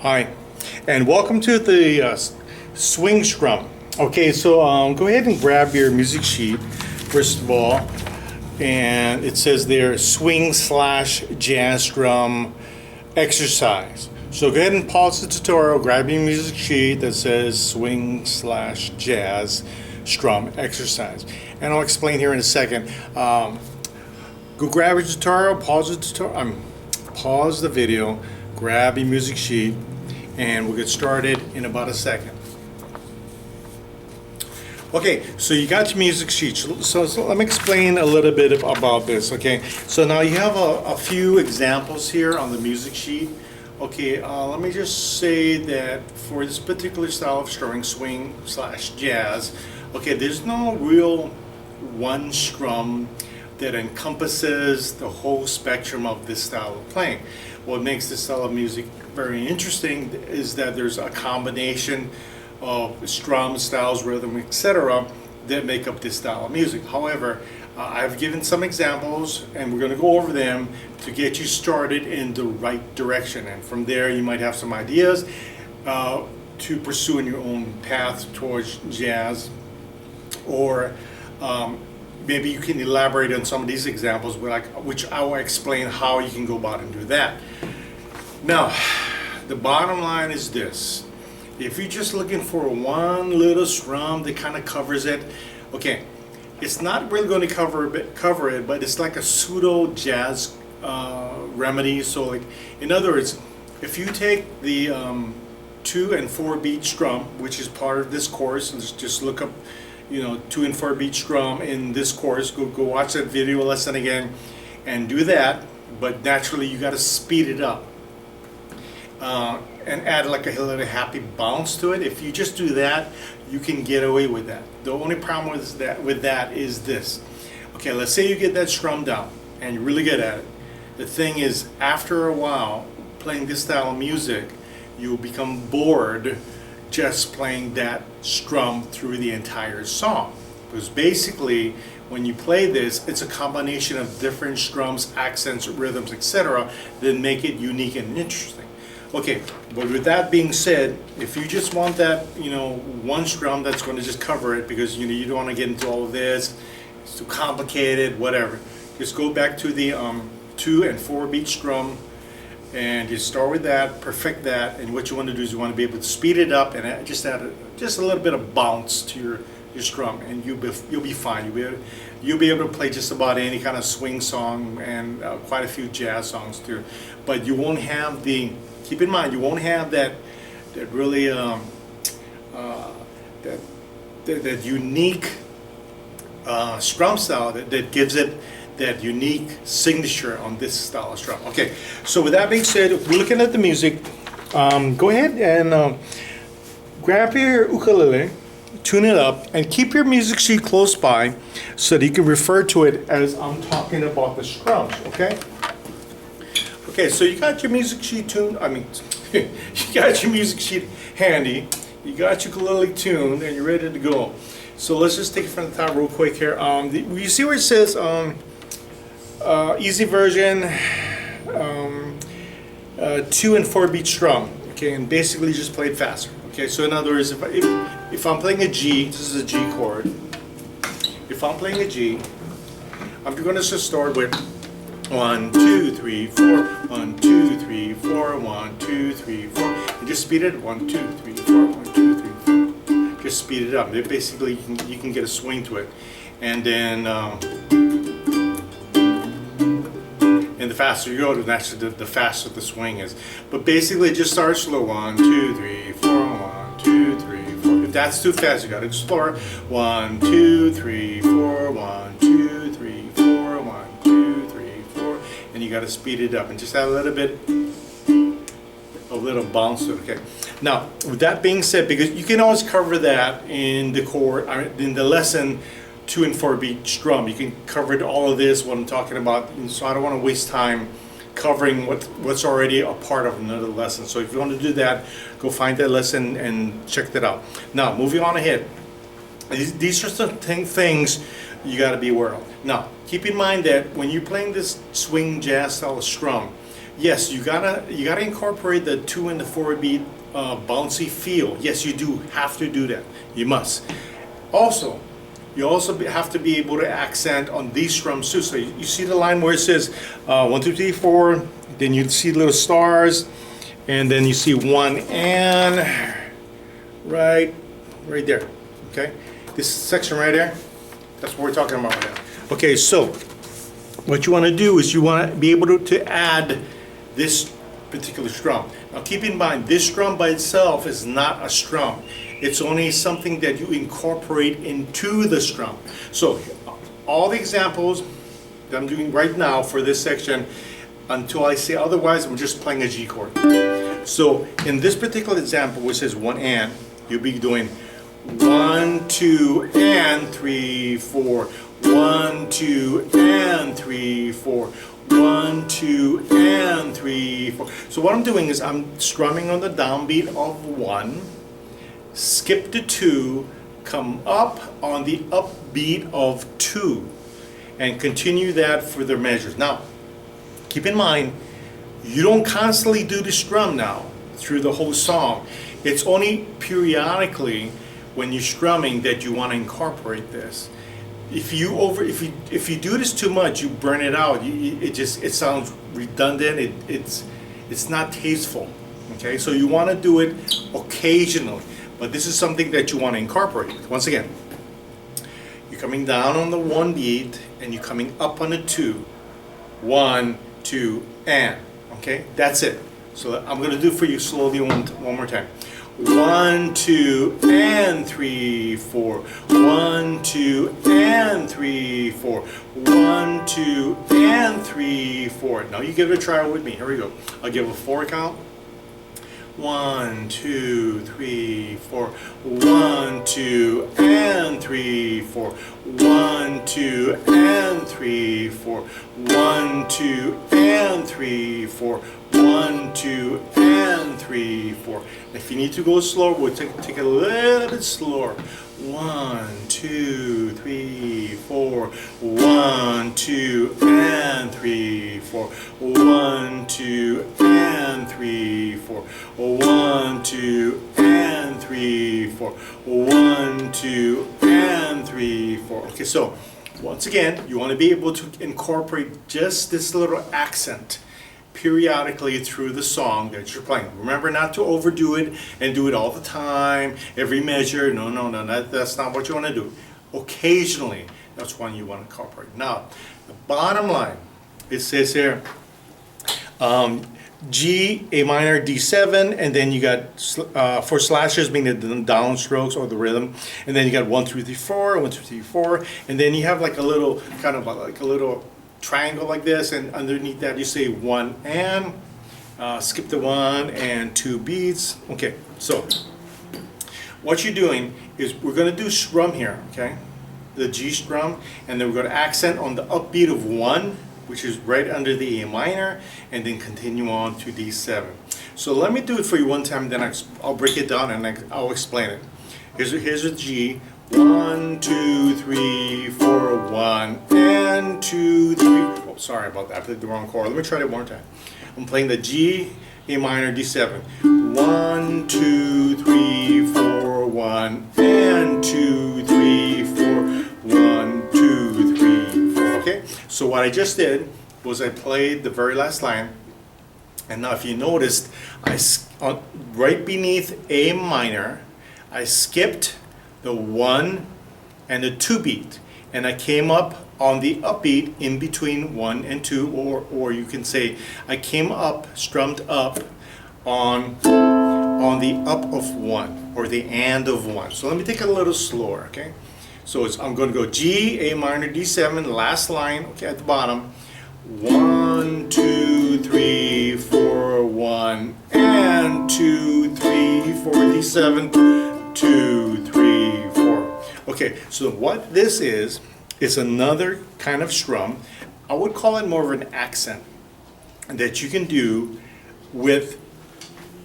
Hi, and welcome to the swing strum. Okay, so go ahead and grab your music sheet first of all, and it says there swing slash jazz strum exercise. So go ahead and pause the tutorial, grab your music sheet that says swing slash jazz strum exercise, and I'll explain here in a second. Go grab your tutorial, pause the video, grab your music sheet, and we'll get started in about a second. Okay, so you got your music sheet. So let me explain a little bit about this. Okay, so now you have a few examples here on the music sheet. Okay, let me just say that for this particular style of strumming, swing slash jazz, okay, there's no real one strum that encompasses the whole spectrum of this style of playing. What makes this style of music very interesting is that there's a combination of strums, styles, rhythm, etc. that make up this style of music. However, I've given some examples and we're going to go over them to get you started in the right direction, and from there you might have some ideas to pursue in your own path towards jazz, or maybe you can elaborate on some of these examples, which I will explain how you can go about and do that. Now, the bottom line is this. If you're just looking for one little strum that kind of covers it, okay, it's not really going to cover it, but it's like a pseudo jazz remedy. So, like, in other words, if you take the 2 and 4 beat strum, which is part of this course, and just look up, 2 and 4 beat strum in this course. Go watch that video lesson again, and do that. But naturally, you got to speed it up. And add like a little happy bounce to it. If you just do that, you can get away with that. The only problem with that is this. Okay, let's say you get that strum down and you're really good at it. The thing is, after a while playing this style of music, you'll become bored just playing that strum through the entire song. Because basically, when you play this, it's a combination of different strums, accents, rhythms, etc. that make it unique and interesting. Okay, but with that being said, if you just want that, one strum that's going to just cover it, because you don't want to get into all of this, it's too complicated, whatever. Just go back to the 2 and 4 beat strum, and you start with that, perfect that, and what you want to do is you want to be able to speed it up and just add a little bit of bounce to your strum, and you'll be fine. You'll be able to play just about any kind of swing song and quite a few jazz songs too. But you won't have keep in mind, you won't have that really that unique strum style that gives it that unique signature on this style of strum. Okay, so with that being said, if we're looking at the music, go ahead and grab your ukulele, tune it up, and keep your music sheet close by so that you can refer to it as I'm talking about the strums, okay? Okay, so you got your music sheet tuned, you got your music sheet handy, you got your ukulele tuned, and you're ready to go. So let's just take it from the top real quick here. You see where it says easy version, 2 and 4 beat strum, okay, and basically just play it faster. Okay, so in other words, if I'm playing a G, this is a G chord. If I'm playing a G, I'm going to just start with 1, 2, 3, 4, 1, 2, 3, 4, 1, 2, 3, 4, and just speed it. 1, 2, 3, 4, 1, 2, 3, 4. Just speed it up. Basically, you can get a swing to it, and then and the faster you go, the faster the swing is. But basically, just start slow. 1, 2, 3, 4, 1, 2, 3, 4. If that's too fast, you got to explore. 1, 2, 3, 4, 1, 2, 3, 4, 1, 2, 3, 4, and you got to speed it up and just add a little bounce to it. Okay. Now, with that being said, because you can always cover that in the chord, in the lesson 2 and 4 beat strum, you can cover it, all of this, what I'm talking about. And so I don't want to waste time covering what's already a part of another lesson. So if you want to do that, go find that lesson and check that out. Now, moving on ahead. These are some things you got to be aware of. Now, keep in mind that when you're playing this swing jazz style of strum, Yes, you gotta incorporate the 2 and the 4 beat bouncy feel. Yes, you do have to do that. You must. Also, you also have to be able to accent on these strums too. So you see the line where it says 1, 2, 3, 4. Then you see little stars, and then you see 1 and right there. Okay, this section right there. That's what we're talking about right now. Okay, so what you want to do is you want to be able to add this particular strum. Now keep in mind, this strum by itself is not a strum. It's only something that you incorporate into the strum. So all the examples that I'm doing right now for this section, until I say otherwise, I'm just playing a G chord. So in this particular example, which says 1 and, you'll be doing 1, 2, and 3, 4. 1, 2, and 3, 4. 1, 2, and 3, 4. So what I'm doing is I'm strumming on the downbeat of 1, skip to 2, come up on the upbeat of 2, and continue that for the measures. Now, keep in mind, you don't constantly do the strum now through the whole song. It's only periodically when you're strumming that you want to incorporate this. If you do this too much, you burn it out. It sounds redundant. It's not tasteful. Okay, so you want to do it occasionally, but this is something that you want to incorporate. Once again, you're coming down on the 1 beat and you're coming up on the 2. 1, 2, and. Okay, that's it. So I'm going to do it for you slowly one more time. 1, 2, and 3, 4. 1, 2, and 3, 4. 1, 2, and 3, 4. Now you give it a try with me. Here we go. I'll give a 4 count. 1, 2, 3, 4. 1, 2, and 3, 4. 1, 2, and 3, 4. 1, 2, and 3, 4. 1, 2, and 3, 4. If you need to go slower, we'll take it a little bit slower. 1, 2, 3, 4. 1, 2, and 3, 4. 1, 2, and 3, 4. 1, 2, and 3, 4. 1, 2, and 3, 4. Okay, so once again, you want to be able to incorporate just this little accent periodically through the song that you're playing. Remember not to overdo it and do it all the time, every measure. No, that's not what you want to do. Occasionally, that's when you want to incorporate. Now, the bottom line, it says here, G, A minor, D7, and then you got 4 slashes being the downstrokes or the rhythm, and then you got 1, 2, 3, 4, 1, 2, 3, 4, and then you have like a little kind of like a little triangle like this, and underneath that you say 1 and, skip the 1 and 2 beats. Okay, so what you're doing is we're going to do strum here, okay, the G strum, and then we're going to accent on the upbeat of 1, which is right under the A minor, and then continue on to D7. So let me do it for you one time, then I'll break it down and I'll explain it. Here's a G. 1, 2, 3, 4, 1, and 2, 3. Oh, sorry about that. I played the wrong chord. Let me try it one more time. I'm playing the G, A minor, D7. 1, 2, 3, 4, 1, and 2, 3, 4, 1, 2, 3, 4. Okay? So what I just did was I played the very last line, and now if you noticed, right beneath A minor, I skipped the 1 and the 2 beat, and I came up on the upbeat in between 1 and 2, or you can say I came up, strummed up on the up of 1, or the and of 1. So let me take it a little slower, okay? So I'm going to go G, A minor, D7, last line, okay, at the bottom. 1, 2, 3, 4, 1, and 2, 3, 4, D7, 2, 3, 4. Okay, so what this is another kind of strum. I would call it more of an accent that you can do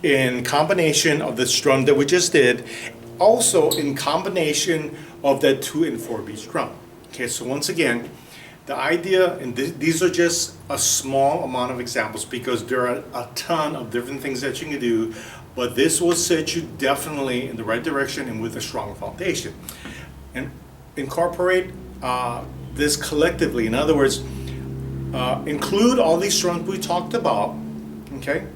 in combination of the strum that we just did, also in combination of that 2 and 4 beat strum. Okay, so once again, The idea, and these are just a small amount of examples because there are a ton of different things that you can do, but this will set you definitely in the right direction and with a strong foundation. And incorporate this collectively. In other words, include all these strums we talked about, okay,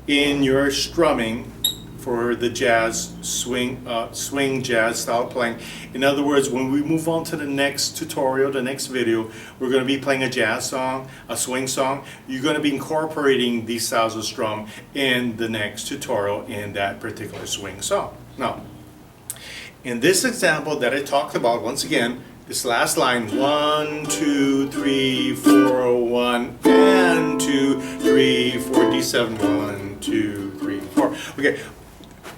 in your strumming for the jazz swing jazz style playing. In other words, when we move on to the next tutorial, the next video, we're going to be playing a jazz song, a swing song. You're going to be incorporating these styles of strum in the next tutorial in that particular swing song. Now, in this example that I talked about, once again, this last line, 1, 2, 3, 4, 1, and 2, 3, 4, D7, 1, 2, 3, 4. Okay,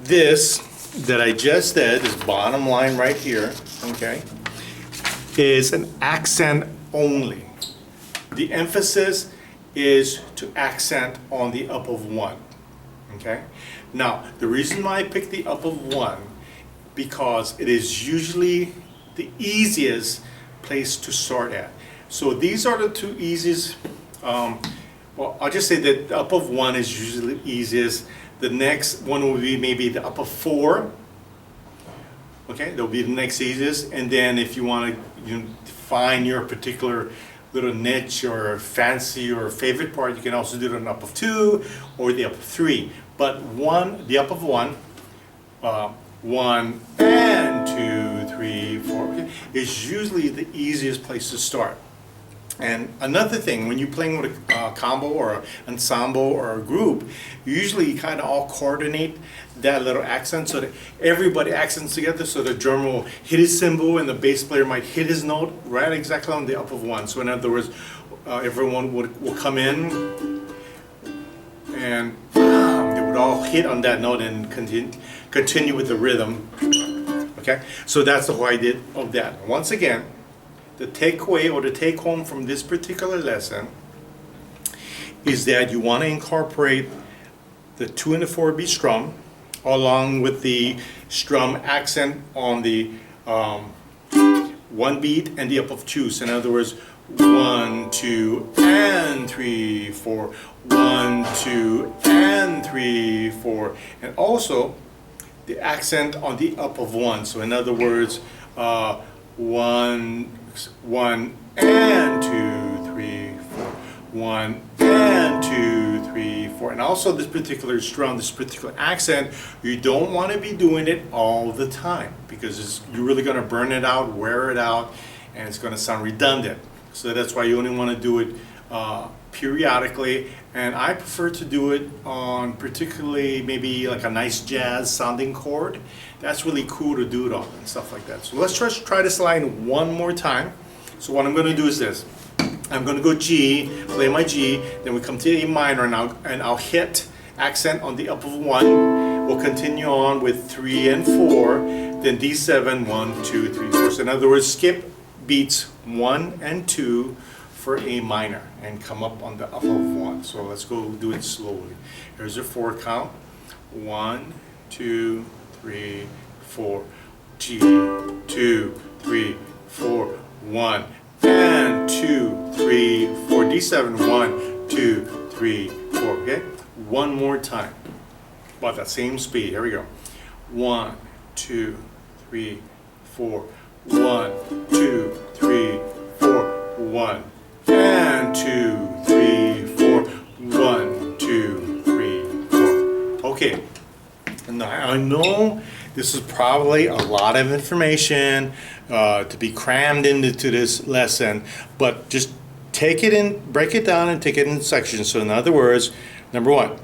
this that I just did, this bottom line right here, okay, is an accent only. The emphasis is to accent on the up of 1, okay? Now, the reason why I picked the up of 1, because it is usually the easiest place to start at. So these are the two easiest, well, I'll just say that the up of 1 is usually the easiest. The next one will be maybe the up of 4. Okay, that'll be the next easiest. And then if you want to find your particular little niche or fancy or favorite part, you can also do the up of 2 or the up of 3. But the up of 1, 1 and 2, 3, 4, okay, is usually the easiest place to start. And another thing, when you're playing with a combo or an ensemble or a group, usually you kind of all coordinate that little accent so that everybody accents together, so the drummer will hit his cymbal and the bass player might hit his note right exactly on the up of 1. So in other words, everyone will come in and they would all hit on that note and continue with the rhythm. Okay, so that's the whole idea of that. Once again, the takeaway or the take home from this particular lesson is that you want to incorporate the 2 and the 4 beat strum along with the strum accent on the 1 beat and the up of 2. So in other words, 1, 2, and 3, 4, 1, 2, and 3, 4, and also the accent on the up of 1. So in other words, 1 and 2, 3, 4, 1 and 2, 3, 4, and also this particular strum, this particular accent, you don't want to be doing it all the time because you're really going to burn it out, wear it out, and it's going to sound redundant. So that's why you only want to do it periodically, and I prefer to do it on particularly maybe like a nice jazz sounding chord. That's really cool to do it on and stuff like that. So let's just try this line one more time. So what I'm going to do is this. I'm going to go G, play my G, then we come to A minor, and I'll hit accent on the up of 1. We'll continue on with 3 and 4, then D7, 1, 2, 3, 4. So in other words, skip beats 1 and 2 for A minor and come up on the up of 1. So let's go do it slowly. Here's your 4 count. 1, 2, 3, 4. G, 2, 3, 4. 1 and 2, 3, 4. D7, 1, 2, 3, 4. Okay? One more time. About that same speed. Here we go. 1, 2, 3, 4. 1, 2, 3, 4. 1 and 2, 3, 4. 1, 2, 3, 4. Okay. Now I know this is probably a lot of information to be crammed into this lesson, but just take it in, break it down and take it in sections. So in other words, number 1,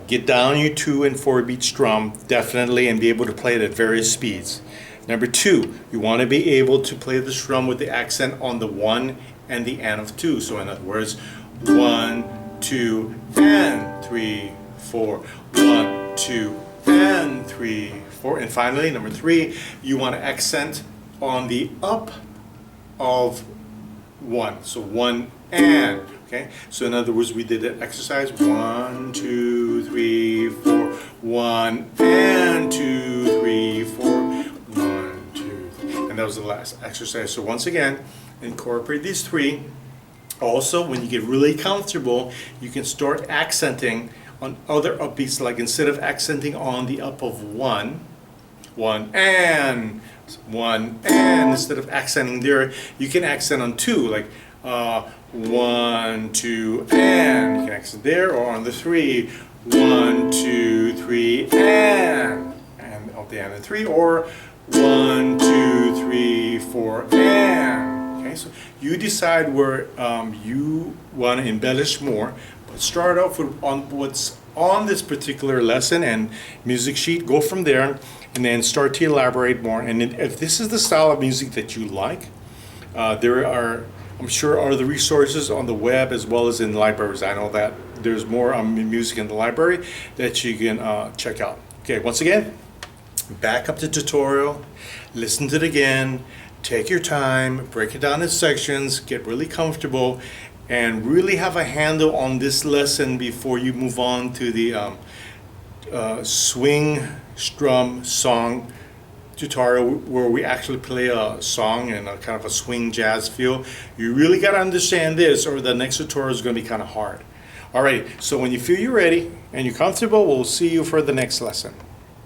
get down your 2 and 4 beat strum definitely and be able to play it at various speeds. Number 2, you want to be able to play the strum with the accent on the 1 and the and of 2. So in other words, 1, 2, and 3, 4. 1, 2, and 3, 4. And finally, number 3, you want to accent on the up of 1. So 1 and. Okay. So in other words, we did that exercise. 1, 2, 3, 4. 1 and 2, 3, 4. 1, 2, 3. And that was the last exercise. So once again, incorporate these three. Also, when you get really comfortable, you can start accenting on other upbeats, like instead of accenting on the up of one and, instead of accenting there, you can accent on two, like 1, 2, and. You can accent there, or on the 3, 1, 2, 3, and of the and 3, or 1, 2, 3, 4, and. Okay, so you decide where you want to embellish more, but start off with what's on this particular lesson and music sheet. Go from there, and then start to elaborate more. And if this is the style of music that you like, there are, I'm sure, other resources on the web as well as in libraries. I know that there's more music in the library that you can check out. Okay, once again, back up the tutorial, listen to it again, take your time, break it down in sections, get really comfortable, and really have a handle on this lesson before you move on to the swing, strum, song tutorial, where we actually play a song in a kind of a swing jazz feel. You really got to understand this, or the next tutorial is going to be kind of hard. Alright, so when you feel you're ready and you're comfortable, we'll see you for the next lesson.